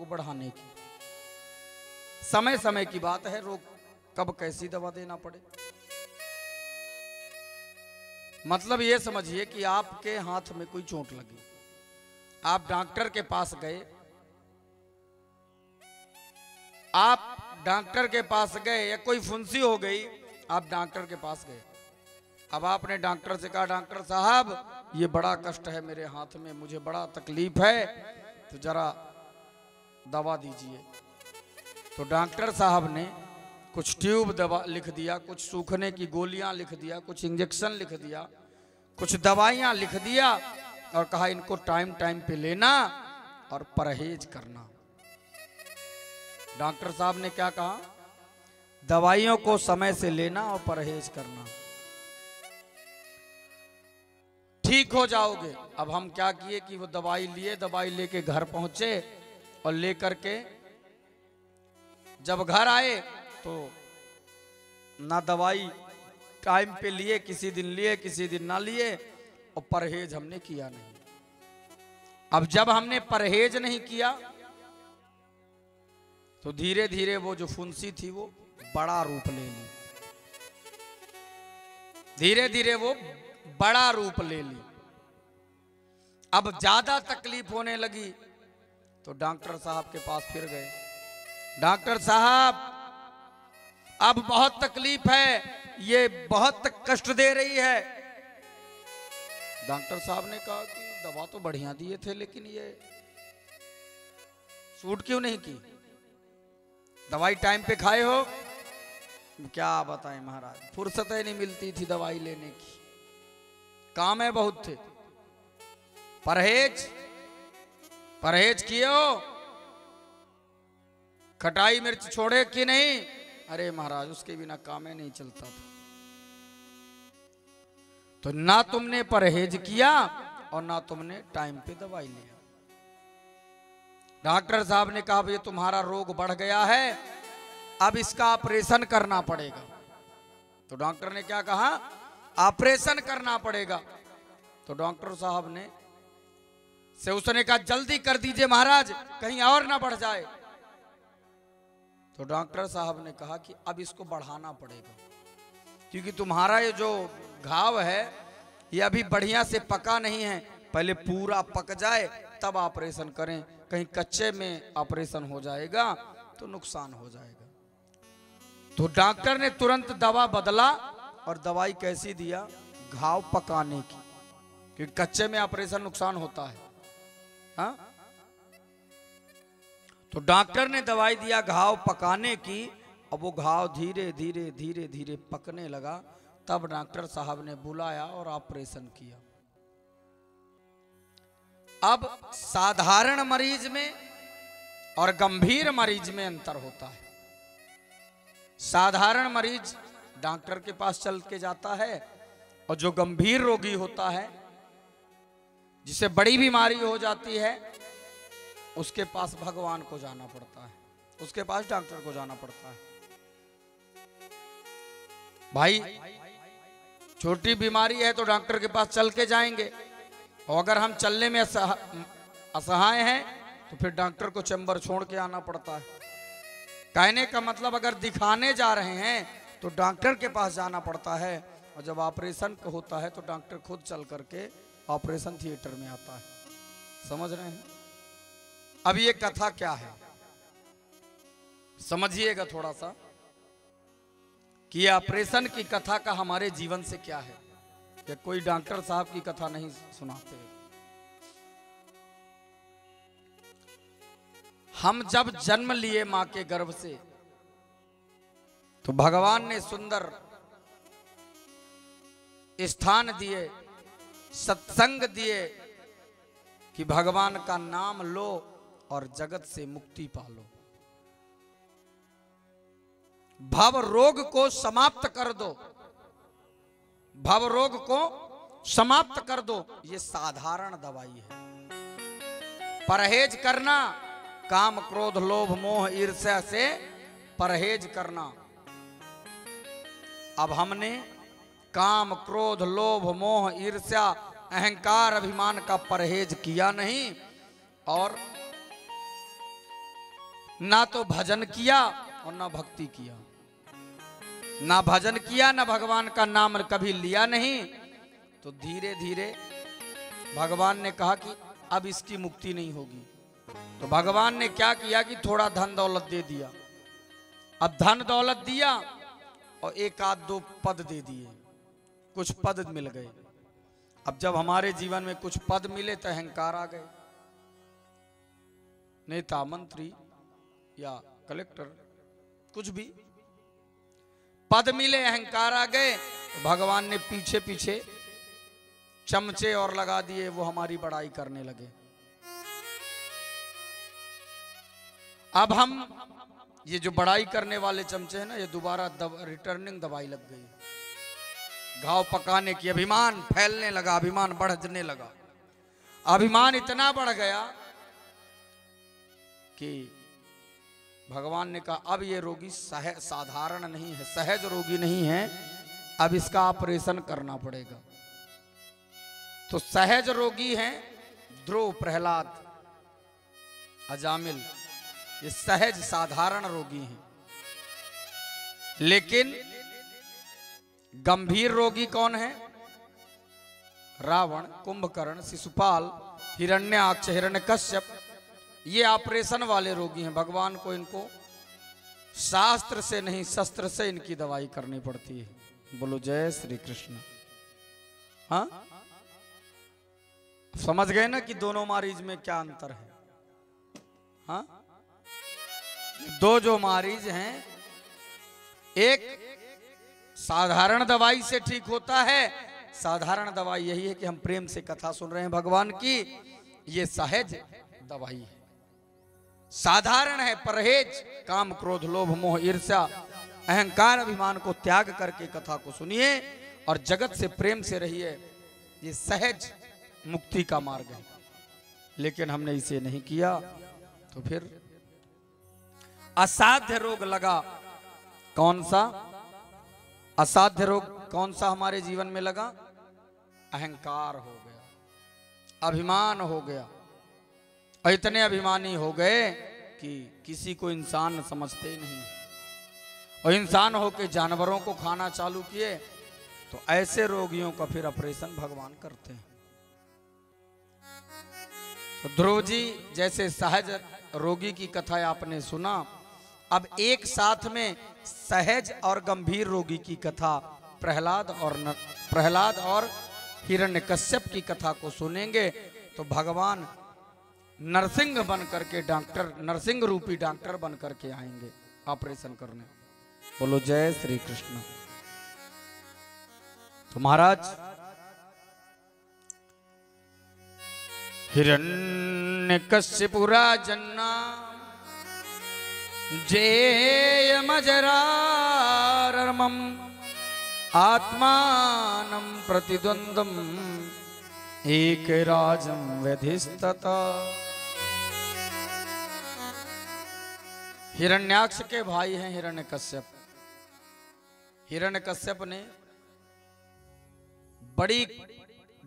को बढ़ाने की। समय समय की बात है, रोग कब कैसी दवा देना पड़े। मतलब ये समझिए कि आपके हाथ में कोई चोट लगी, आप डॉक्टर के पास गए, या कोई फुंसी हो गई, आप डॉक्टर के पास गए। अब आपने डॉक्टर से कहा, डॉक्टर साहब ये बड़ा कष्ट है मेरे हाथ में, मुझे बड़ा तकलीफ है, तो जरा दवा दीजिए। तो डॉक्टर साहब ने कुछ ट्यूब दवा लिख दिया, कुछ सूखने की गोलियां लिख दिया, कुछ इंजेक्शन लिख दिया, कुछ दवाइयां लिख दिया और कहा इनको टाइम टाइम पे लेना और परहेज करना। डॉक्टर साहब ने क्या कहा? दवाइयों को समय से लेना और परहेज करना, ठीक हो जाओगे। अब हम क्या किए कि वो दवाई लिए, दवाई लेके घर पहुंचे और लेकर के जब घर आए तो ना दवाई टाइम पे लिए, किसी दिन लिए किसी दिन ना लिए, और परहेज हमने किया नहीं। अब जब हमने परहेज नहीं किया तो धीरे धीरे वो जो फुंसी थी वो बड़ा रूप ले ली, धीरे धीरे वो बड़ा रूप ले ली। अब ज्यादा तकलीफ होने लगी तो डॉक्टर साहब के पास फिर गए। डॉक्टर साहब अब बहुत तकलीफ है, ये बहुत कष्ट दे रही है। डॉक्टर साहब ने कहा कि दवा तो बढ़िया दिए थे, लेकिन ये सूट क्यों नहीं की? दवाई टाइम पे खाए हो? क्या बताएं महाराज, फुर्सत ही नहीं मिलती थी दवाई लेने की, काम है बहुत थे। परहेज किए हो? खटाई मिर्च छोड़े कि नहीं? अरे महाराज उसके बिना काम ही नहीं चलता था। तो ना तुमने परहेज किया और ना तुमने टाइम पे दवाई लिया। डॉक्टर साहब ने कहा ये तुम्हारा रोग बढ़ गया है, अब इसका ऑपरेशन करना पड़ेगा। तो डॉक्टर ने क्या कहा? ऑपरेशन करना पड़ेगा। तो डॉक्टर साहब ने उसने कहा जल्दी कर दीजिए महाराज, कहीं और ना बढ़ जाए। तो डॉक्टर साहब ने कहा कि अब इसको बढ़ाना पड़ेगा, क्योंकि तुम्हारा ये जो घाव है ये अभी बढ़िया से पका नहीं है, पहले पूरा पक जाए तब ऑपरेशन करें, कहीं कच्चे में ऑपरेशन हो जाएगा तो नुकसान हो जाएगा। तो डॉक्टर ने तुरंत दवा बदला और दवाई कैसी दिया? घाव पकाने की, क्योंकि कच्चे में ऑपरेशन नुकसान होता है। हाँ? तो डॉक्टर ने दवाई दिया घाव पकाने की, अब वो घाव धीरे धीरे धीरे धीरे पकने लगा। तब डॉक्टर साहब ने बुलाया और ऑपरेशन किया। अब साधारण मरीज में और गंभीर मरीज में अंतर होता है। साधारण मरीज डॉक्टर के पास चल के जाता है, और जो गंभीर रोगी होता है, जिसे बड़ी बीमारी हो जाती है, उसके पास भगवान को जाना पड़ता है, उसके पास डॉक्टर को जाना पड़ता है। भाई छोटी बीमारी है तो डॉक्टर के पास चल के जाएंगे, और अगर हम चलने में असहाय हैं तो फिर डॉक्टर को चैम्बर छोड़ के आना पड़ता है। कहने का मतलब अगर दिखाने जा रहे हैं तो डॉक्टर के पास जाना पड़ता है, और जब ऑपरेशन होता है तो डॉक्टर खुद चल करके ऑपरेशन थिएटर में आता है। समझ रहे हैं? अब ये कथा क्या है समझिएगा थोड़ा सा, कि ये ऑपरेशन की कथा का हमारे जीवन से क्या है। या कोई डॉक्टर साहब की कथा नहीं सुनाते। हम जब जन्म लिए मां के गर्भ से, तो भगवान ने सुंदर स्थान दिए, सत्संग दिए कि भगवान का नाम लो और जगत से मुक्ति पालो, भव रोग को समाप्त कर दो, भव रोग को समाप्त कर दो। ये साधारण दवाई है। परहेज करना, काम क्रोध लोभ मोह ईर्ष्या से परहेज करना। अब हमने काम क्रोध लोभ मोह ईर्ष्या अहंकार अभिमान का परहेज किया नहीं, और ना तो भजन किया और ना भक्ति किया, ना भजन किया ना भगवान का नाम कभी लिया नहीं, तो धीरे धीरे भगवान ने कहा कि अब इसकी मुक्ति नहीं होगी। तो भगवान ने क्या किया कि थोड़ा धन दौलत दे दिया। अब धन दौलत दिया और एक आध दो पद दे दिए, कुछ पद मिल गए। अब जब हमारे जीवन में कुछ पद मिले तो अहंकार आ गए। नेता, मंत्री या कलेक्टर, कुछ भी पद मिले, अहंकार आ गए। तो भगवान ने पीछे पीछे चमचे और लगा दिए, वो हमारी बड़ाई करने लगे। अब हम ये जो बड़ाई करने वाले चमचे हैं ना, ये दोबारा रिटर्निंग दवाई लग गई, घाव पकाने की। अभिमान फैलने लगा, अभिमान बढ़ने लगा। अभिमान इतना बढ़ गया कि भगवान ने कहा अब ये रोगी साधारण नहीं है, सहज रोगी नहीं है, अब इसका ऑपरेशन करना पड़ेगा। तो सहज रोगी हैं ध्रुव, प्रहलाद, अजामिल, ये सहज साधारण रोगी हैं। लेकिन गंभीर रोगी कौन है? रावण, कुंभकर्ण, शिशुपाल, हिरण्याक्ष, हिरण्यकश्यप, ये ऑपरेशन वाले रोगी हैं। भगवान को इनको शास्त्र से नहीं शस्त्र से इनकी दवाई करनी पड़ती है। बोलो जय श्री कृष्ण। हाँ, समझ गए ना कि दोनों मरीज में क्या अंतर है? हाँ, दो जो मरीज हैं, एक साधारण दवाई से ठीक होता है। साधारण दवाई यही है कि हम प्रेम से कथा सुन रहे हैं भगवान की, ये सहज दवाई है। साधारण है परहेज, काम क्रोध लोभ मोह ईर्ष्या अहंकार अभिमान को त्याग करके कथा को सुनिए और जगत से प्रेम से रहिए। ये सहज मुक्ति का मार्ग है। लेकिन हमने इसे नहीं किया तो फिर असाध्य रोग लगा। कौन सा असाध्य रोग? कौन सा हमारे जीवन में लगा? अहंकार हो गया, अभिमान हो गया। और इतने अभिमानी हो गए कि किसी को इंसान समझते ही नहीं, और इंसान होके जानवरों को खाना चालू किए। तो ऐसे रोगियों का फिर ऑपरेशन भगवान करते हैं। तो ध्रुव जी जैसे सहज रोगी की कथा आपने सुना, अब एक साथ में सहज और गंभीर रोगी की कथा प्रहलाद और हिरण्यकश्यप की कथा को सुनेंगे तो भगवान नरसिंह बन करके डॉक्टर, नरसिंह रूपी डॉक्टर बन करके आएंगे ऑपरेशन करने। बोलो जय श्री कृष्ण। तो महाराज हिरण्यकश्यप राजन्ना जेयमजरारमम् आत्मानं प्रतिद्वन्द्वम् एक राजं व्यधिस्तता। हिरण्याक्ष के भाई हैं हिरण्यकश्यप। हिरण्यकश्यप ने बड़ी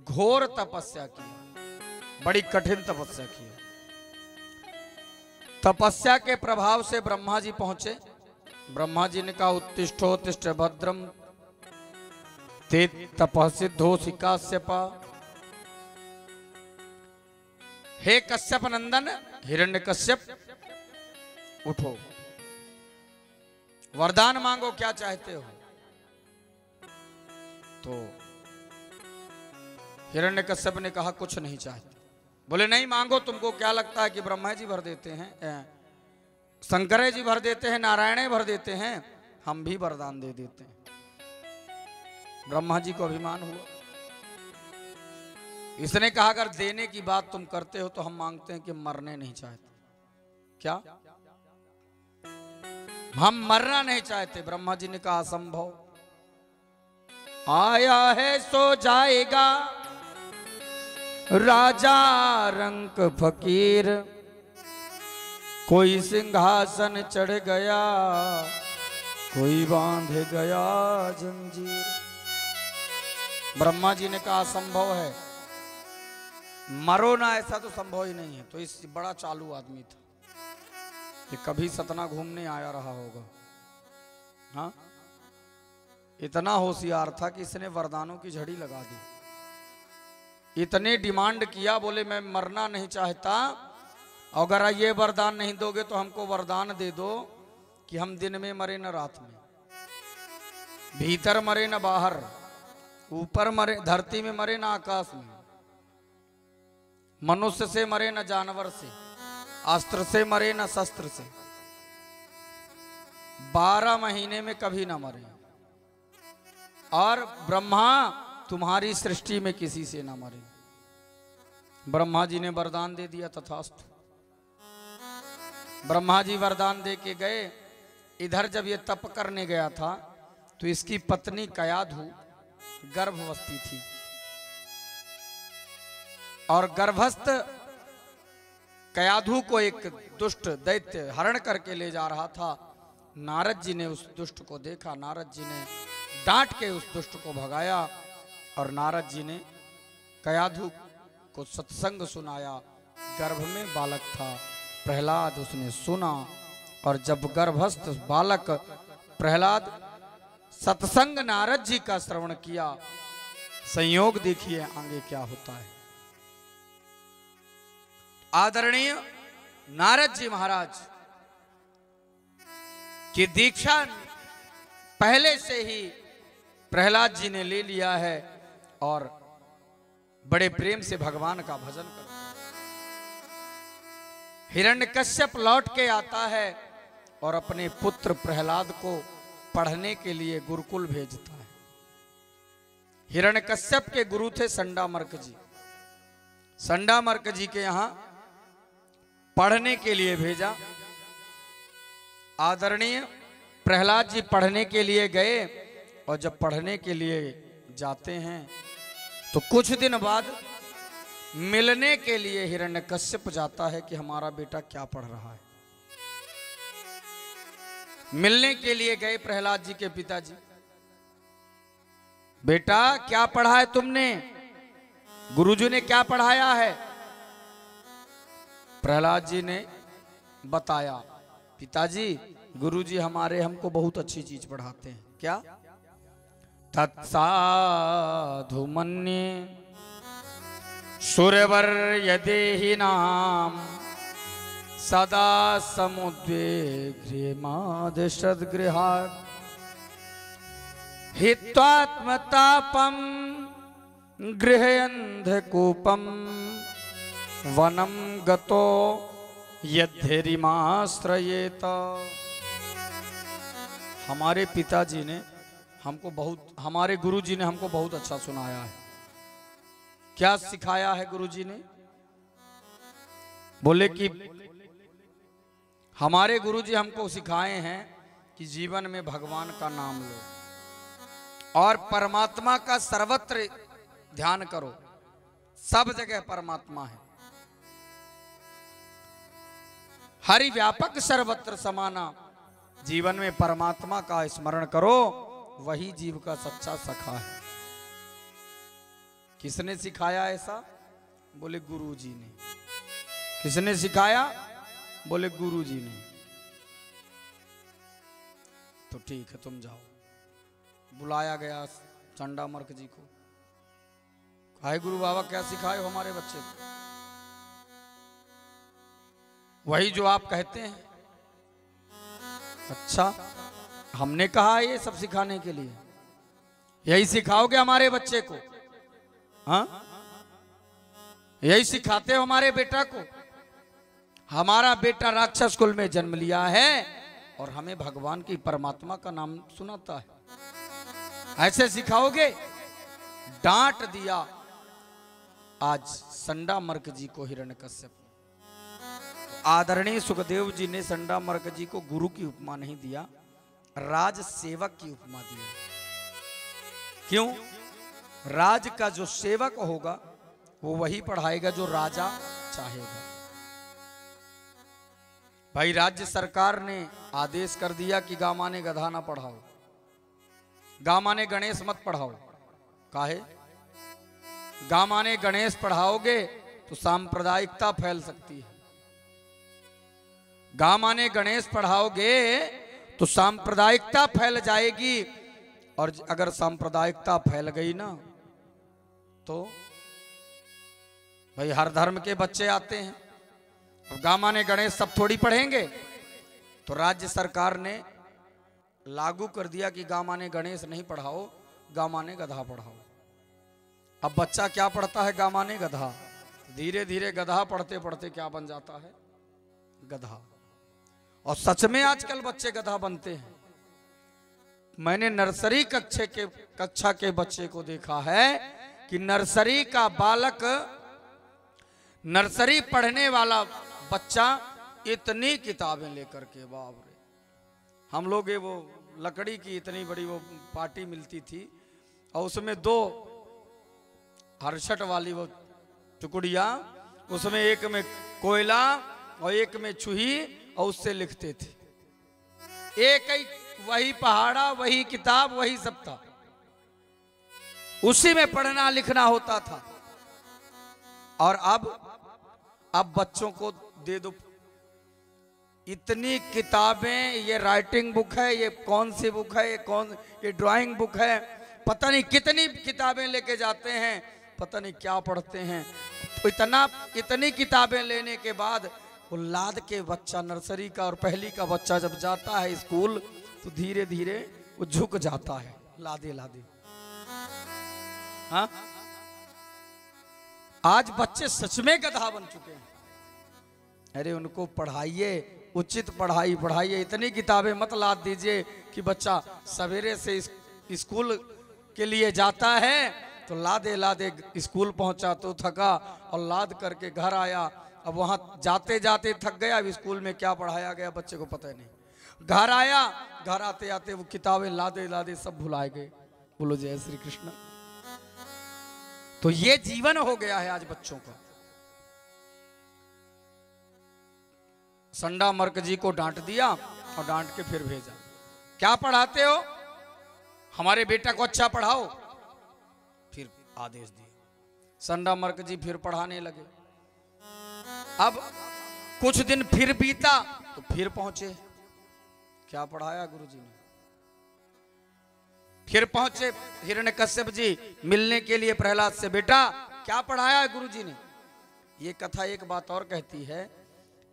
घोर तपस्या की, बड़ी कठिन तपस्या की। तपस्या के प्रभाव से ब्रह्मा जी पहुंचे। ब्रह्मा जी ने कहा उत्तिष्ठोत्तिष्ठ भद्रम ते तपसिद्धोसि काश्यपा। हे कश्यप नंदन हिरण्यकश्यप, उठो, वरदान मांगो, क्या चाहते हो? तो हिरण्यकश्यप ने कहा कुछ नहीं चाहते। बोले नहीं मांगो, तुमको क्या लगता है कि ब्रह्मा जी भर देते हैं, शंकर जी भर देते हैं, नारायण भर देते हैं? हम भी वरदान दे देते हैं। ब्रह्मा जी को अभिमान हुआ। इसने कहा अगर देने की बात तुम करते हो तो हम मांगते हैं कि मरने नहीं चाहते। क्या हम मरना नहीं चाहते? ब्रह्मा जी ने कहा असंभव, आया है सो जाएगा राजा रंक फकीर, कोई सिंहासन चढ़ गया कोई बांध गया जंजीर। ब्रह्मा जी ने कहा असंभव है, मरो ना, ऐसा तो संभव ही नहीं है। तो इस बड़ा चालू आदमी था। कि कभी सतना घूमने आया रहा होगा। हाँ, इतना होशियार था कि इसने वरदानों की झड़ी लगा दी। इतने डिमांड किया, बोले मैं मरना नहीं चाहता, अगर ये वरदान नहीं दोगे तो हमको वरदान दे दो कि हम दिन में मरे न रात में, भीतर मरे न बाहर, ऊपर मरे धरती में मरे न आकाश में, मनुष्य से मरे न जानवर से, अस्त्र से मरे न शस्त्र से, 12 महीने में कभी ना मरे, और ब्रह्मा तुम्हारी सृष्टि में किसी से ना मरे। ब्रह्मा जी ने वरदान दे दिया, तथास्तु। ब्रह्मा जी वरदान दे के गए। इधर जब ये तप करने गया था तो इसकी पत्नी कयाधु गर्भवती थी, और गर्भस्थ कयाधु को एक दुष्ट दैत्य हरण करके ले जा रहा था। नारद जी ने उस दुष्ट को देखा, नारद जी ने डांट के उस दुष्ट को भगाया, और नारद जी ने कयाधु को सत्संग सुनाया। गर्भ में बालक था प्रहलाद, उसने सुना, और जब गर्भस्थ बालक प्रहलाद सत्संग नारद जी का श्रवण किया, संयोग देखिए आगे क्या होता है। आदरणीय नारद जी महाराज की दीक्षा पहले से ही प्रहलाद जी ने ले लिया है, और बड़े प्रेम से भगवान का भजन करते हैं। हिरण्यकश्यप लौट के आता है और अपने पुत्र प्रहलाद को पढ़ने के लिए गुरुकुल भेजता है। हिरण्यकश्यप के गुरु थे संडामर्क जी। संडामर्क जी के यहां पढ़ने के लिए भेजा। आदरणीय प्रहलाद जी पढ़ने के लिए गए, और जब पढ़ने के लिए जाते हैं तो कुछ दिन बाद मिलने के लिए हिरण्यकश्यप जाता है कि हमारा बेटा क्या पढ़ रहा है। मिलने के लिए गए प्रहलाद जी के पिताजी। बेटा क्या पढ़ा है तुमने, गुरुजी ने क्या पढ़ाया है? प्रहलाद जी ने बताया, पिताजी गुरुजी हमारे हमको बहुत अच्छी चीज पढ़ाते हैं। क्या? तत्साधु मन्ये सुरवर यदेहि नाम सदा समुद्वेग्रिमादिशद्गृहात् हित्वात्मतापम गृहयन्धकूपम वनम गतो यद्धरिमाश्रयेत। हमारे पिताजी ने हमको बहुत, हमारे गुरुजी ने हमको बहुत अच्छा सुनाया है। क्या सिखाया है गुरुजी ने? बोले कि हमारे गुरुजी हमको सिखाए हैं कि जीवन में भगवान का नाम लो और परमात्मा का सर्वत्र ध्यान करो। सब जगह परमात्मा है, हरि व्यापक सर्वत्र समाना। जीवन में परमात्मा का स्मरण करो, वही जीव का सच्चा सखा है। किसने सिखाया ऐसा? बोले गुरुजी ने। किसने सिखाया? बोले गुरुजी ने। तो ठीक है, तुम जाओ। बुलाया गया चंडामर्क जी को। कहा, गुरु बाबा क्या सिखाए हो हमारे बच्चे को? वही जो आप कहते हैं। अच्छा, हमने कहा ये सब सिखाने के लिए? यही सिखाओगे हमारे बच्चे को? हाँ, यही सिखाते हो हमारे बेटा को? हमारा बेटा राक्षस कुल में जन्म लिया है और हमें भगवान की परमात्मा का नाम सुनाता है, ऐसे सिखाओगे? डांट दिया आज संडामर्क जी को हिरण्यकश्यप। आदरणीय सुखदेव जी ने संडामर्क जी को गुरु की उपमा नहीं दिया, राज सेवक की उपमा दी। क्यों? राज का जो सेवक होगा वो वही पढ़ाएगा जो राजा चाहेगा। भाई राज्य सरकार ने आदेश कर दिया कि गामा ने गधा ना पढ़ाओ, गामा ने गणेश मत पढ़ाओ। काहे? गामा ने गणेश पढ़ाओगे तो सांप्रदायिकता फैल सकती है। गा माने गणेश पढ़ाओगे तो सांप्रदायिकता फैल जाएगी, और अगर सांप्रदायिकता फैल गई ना तो भाई हर धर्म के बच्चे आते हैं। अब गा माने गणेश सब थोड़ी पढ़ेंगे, तो राज्य सरकार ने लागू कर दिया कि गा माने गणेश नहीं पढ़ाओ, गा माने गधा पढ़ाओ। अब बच्चा क्या पढ़ता है? गा माने गधा। धीरे धीरे गधा पढ़ते पढ़ते क्या बन जाता है? गधा। और सच में आजकल बच्चे गधा बनते हैं। मैंने नर्सरी कक्षा के बच्चे को देखा है कि नर्सरी का बालक, नर्सरी पढ़ने वाला बच्चा इतनी किताबें लेकर के, बाप रे। हम लोग ये वो लकड़ी की इतनी बड़ी वो पार्टी मिलती थी, और उसमें 2 हर्षट वाली वो टुकड़िया, उसमें एक में कोयला और एक में चूही, और उससे लिखते थे। एक ही वही पहाड़ा, वही किताब, वही सब था, उसी में पढ़ना लिखना होता था। और अब बच्चों को दे दो इतनी किताबें, ये राइटिंग बुक है, ये कौन सी बुक है, ये ड्राइंग बुक है, पता नहीं कितनी किताबें लेके जाते हैं, पता नहीं क्या पढ़ते हैं। तो इतनी किताबें लेने के बाद वो लाद के बच्चा, नर्सरी का और पहली का बच्चा जब जाता है स्कूल, तो धीरे धीरे वो झुक जाता है, लादे लादे। हाँ, आज बच्चे सच में गधा बन चुके हैं। अरे उनको पढ़ाइए, उचित पढ़ाई पढ़ाइए, इतनी किताबें मत लाद दीजिए कि बच्चा सवेरे से स्कूल के लिए जाता है तो लादे लादे स्कूल पहुंचा तो थका, और लाद करके घर आया, अब वहां जाते जाते थक गया, अब स्कूल में क्या पढ़ाया गया बच्चे को पता नहीं। घर आया, घर आते आते वो किताबें लादे लादे सब भुलाए गए। बोलो जय श्री कृष्ण। तो ये जीवन हो गया है आज बच्चों का। संडा मर्क जी को डांट दिया और डांट के फिर भेजा, क्या पढ़ाते हो? हमारे बेटा को अच्छा पढ़ाओ। फिर आदेश दिया, संडा मर्क जी फिर पढ़ाने लगे। अब कुछ दिन फिर बीता तो फिर पहुंचे, क्या पढ़ाया गुरुजी ने? फिर पहुंचे हिरण्यकश्यप जी मिलने के लिए प्रहलाद से, बेटा क्या पढ़ाया है गुरुजी ने? ये कथा एक बात और कहती है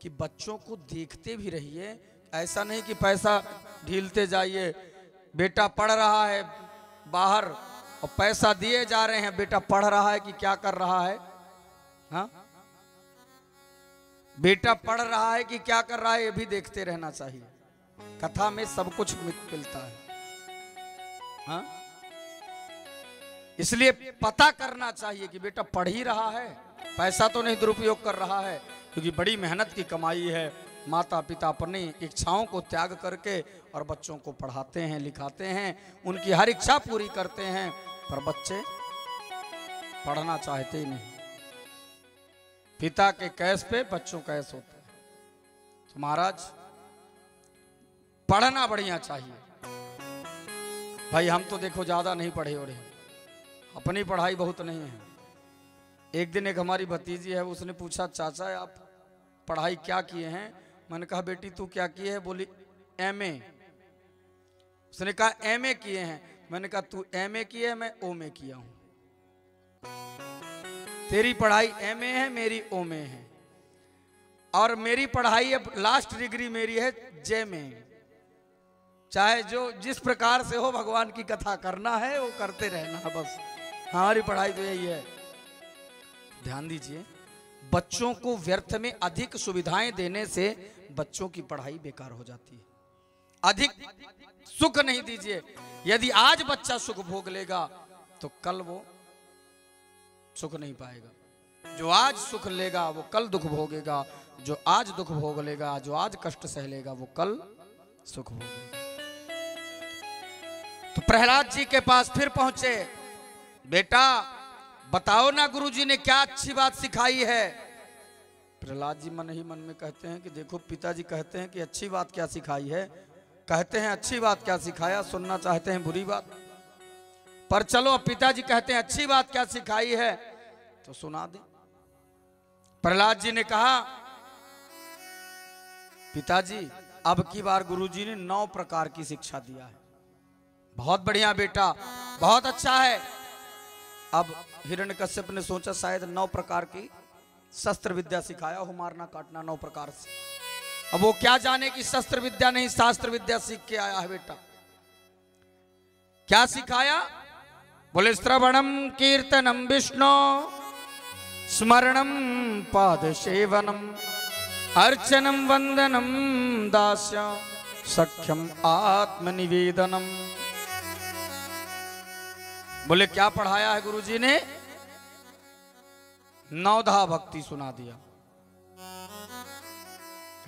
कि बच्चों को देखते भी रहिए, ऐसा नहीं कि पैसा ढीलते जाइए। बेटा पढ़ रहा है बाहर और पैसा दिए जा रहे हैं, बेटा पढ़ रहा है कि क्या कर रहा है? हाँ, बेटा पढ़ रहा है कि क्या कर रहा है, ये भी देखते रहना चाहिए। कथा में सब कुछ मिलता है। हाँ, इसलिए पता करना चाहिए कि बेटा पढ़ ही रहा है, पैसा तो नहीं दुरुपयोग कर रहा है, क्योंकि बड़ी मेहनत की कमाई है। माता पिता अपनी इच्छाओं को त्याग करके और बच्चों को पढ़ाते हैं, लिखाते हैं, उनकी हर इच्छा पूरी करते हैं, पर बच्चे पढ़ना चाहते ही नहीं। पिता के कैश पे बच्चों कैश होते हैं। तो महाराज पढ़ना बढ़िया चाहिए। भाई हम तो देखो ज्यादा नहीं पढ़े हो रहे, अपनी पढ़ाई बहुत नहीं है। एक दिन एक हमारी भतीजी है, उसने पूछा, चाचा आप पढ़ाई क्या किए हैं? मैंने कहा बेटी तू क्या किए है? बोली एमए। उसने कहा एमए किए हैं। मैंने कहा तू एमए किए है, मैं ओमे किया हूं। तेरी पढ़ाई एमए है, मेरी ओमे है, और मेरी पढ़ाई अब लास्ट डिग्री मेरी है जेमे। चाहे जो जिस प्रकार से हो, भगवान की कथा करना है वो करते रहना है, बस हमारी पढ़ाई तो यही है। ध्यान दीजिए, बच्चों को व्यर्थ में अधिक सुविधाएं देने से बच्चों की पढ़ाई बेकार हो जाती है। अधिक सुख नहीं दीजिए। यदि आज बच्चा सुख भोग लेगा तो कल वो सुख नहीं पाएगा। जो आज सुख लेगा वो कल दुख भोगेगा, जो आज दुख भोग लेगा, जो आज कष्ट सह लेगा, वो कल सुख भोगेगा। तो प्रहलाद जी के पास फिर पहुंचे, बेटा बताओ ना गुरुजी ने क्या अच्छी बात सिखाई है? प्रहलाद जी मन ही मन में कहते हैं कि देखो पिताजी कहते हैं कि अच्छी बात क्या सिखाई है, कहते हैं अच्छी बात क्या सिखाया, सुनना चाहते हैं बुरी बात, पर चलो अब पिताजी कहते हैं अच्छी बात क्या सिखाई है तो सुना दे। प्रहलाद जी ने कहा, पिताजी अब की बार गुरुजी ने 9 प्रकार की शिक्षा दिया है। बहुत बढ़िया बेटा, बहुत अच्छा है। अब हिरण्यकश्यप ने सोचा शायद 9 प्रकार की शस्त्र विद्या सिखाया हो, मारना काटना 9 प्रकार से। अब वो क्या जाने कि शस्त्र विद्या नहीं शास्त्र विद्या सीख के आया है बेटा। क्या सिखाया? बोले श्रवणम कीर्तनम विष्णु स्मरणम पाद सेवनम अर्चनम वंदनम दास्य सख्यम आत्मनिवेदनम। बोले क्या पढ़ाया है गुरुजी ने? 9धा भक्ति सुना दिया।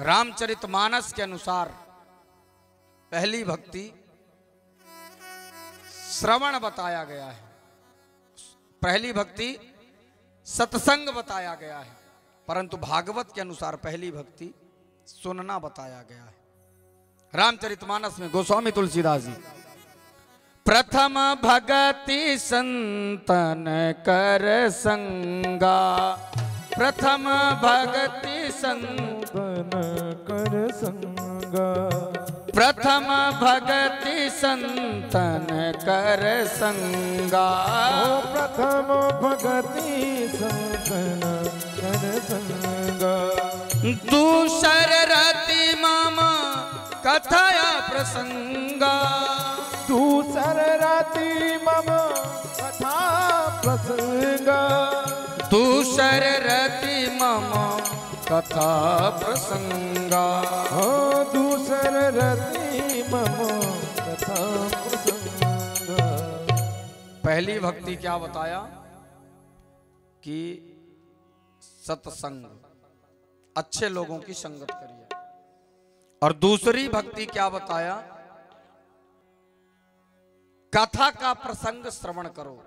रामचरितमानस के अनुसार पहली भक्ति श्रवण बताया गया है, पहली भक्ति सत्संग बताया गया है, परंतु भागवत के अनुसार पहली भक्ति सुनना बताया गया है। रामचरितमानस में गोस्वामी तुलसीदास जी, प्रथम भगति संतन कर संगा, प्रथम भगति संतन कर संगा, प्रथम भगति संतन कर संगा, प्रथम भगति संतन कर संगा, दूसर रति मम कथया प्रसंगा, दूसर राति मम कथा प्रसंगा, दूसर रति मम कथा प्रसंगा, दूसर रति मम कथा प्रसंगा। पहली भक्ति क्या बताया कि सत्संग, अच्छे लोगों की संगत करिए। और दूसरी भक्ति क्या बताया? कथा का प्रसंग श्रवण करो।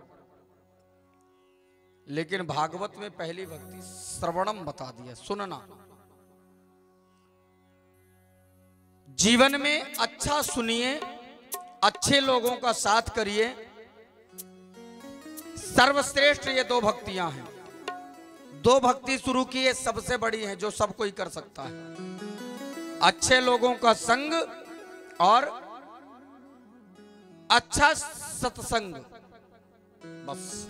लेकिन भागवत में पहली भक्ति श्रवणम बता दिया, सुनना। जीवन में अच्छा सुनिए, अच्छे लोगों का साथ करिए। सर्वश्रेष्ठ ये 2 भक्तियां हैं। 2 भक्ति शुरू की है, सबसे बड़ी है, जो सब कोई कर सकता है। अच्छे लोगों का संग और अच्छा सत्संग, बस।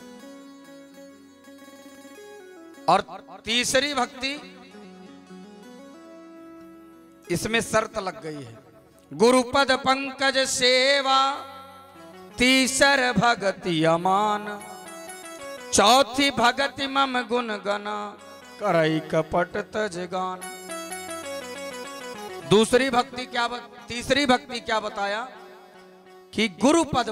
और तीसरी भक्ति, इसमें शर्त लग गई है, गुरुपद पंकज सेवा, तीसर भगति अमान, चौथी भगति मम गुण गना, करई कपट तज गान। दूसरी भक्ति क्या, तीसरी भक्ति क्या बताया कि गुरुपद